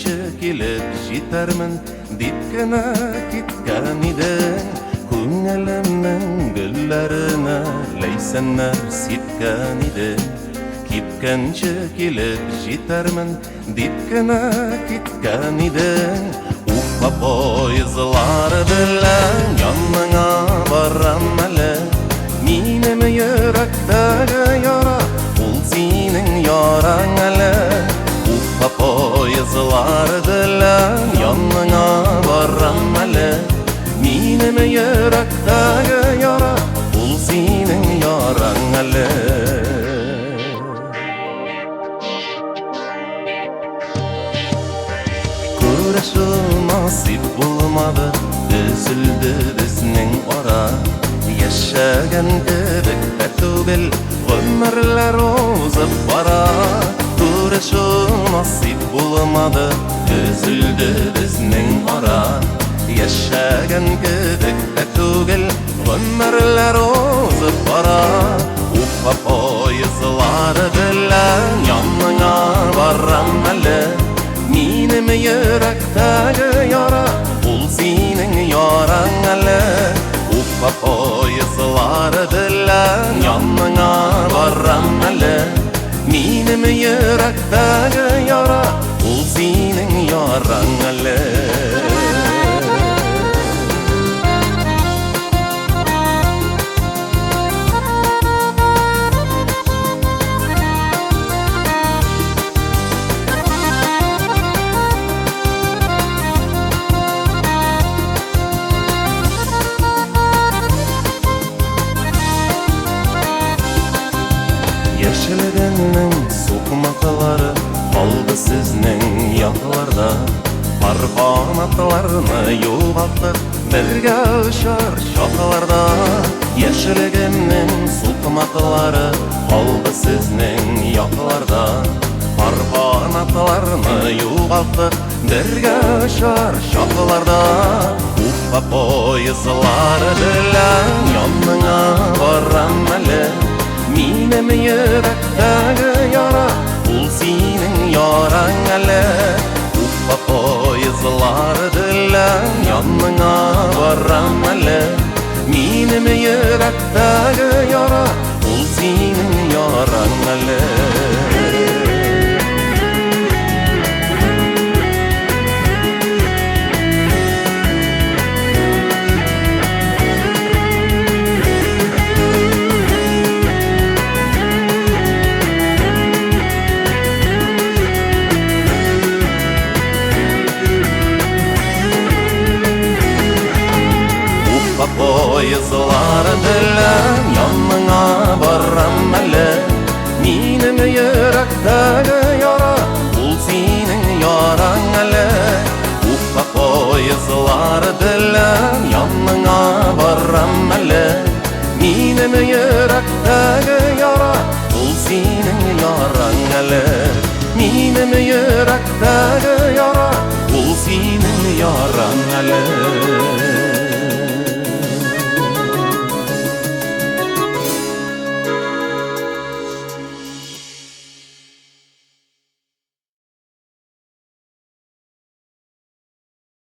келіп жетермін деп кіні кеткен едің. Көңілімнің гүллеріне лейсеннер сепкен едің. Кепкенше келіп жетермін деп кіні кеткен едің. Уфа пойызлары білән яныңа барам әлі. Минем йөрәктәге яра, ул синең яраң әле. Уфа пойызлары белән яныңа барам әле. Минем йөрәктәге яра, ул синең яраң әле. Күрешү насип булмады, үзілді безнең ара. Яшәгән кебек тә түгел, гомерләр узып бара. Күрешү насип булмады, үзілді безнең ара. Яшәгән кебек тә түгел, гомерләр узып бара. Уфа пойызлары белән яныңа барам әле. Минем йөрәктәге яра, ул синең яраң әле. Уфа пойызлары белән яныңа барам әле. Минем йөрәктәге яра, ул синең яраң әле. Яшілігінің соқмақылары қалды сіздің яқыларда. Арқан атларны юғалтып, бірге ұшар шақыларда. Яшілігінің соқмақылары қалды сіздің яқыларда. Арқан атларны юғалтып, бірге ұшар шақыларда. Уфа пойызлары білән яныңа барам әлі. Минем йөрәктәге яра, ул синең яраң әле. Уфа пойызлары белән яныңа барам әле. Минем йөрәктәге яра, ул синең яраң әле. Пойызлары белән яныңа барам әле. Минем йөрәктәге яра, ул синең яраң әле. Уфа пойызлары белән яныңа барам әле. Минем йөрәктәге яра, ул синең яраң әле. Минем йөрәктәге яра,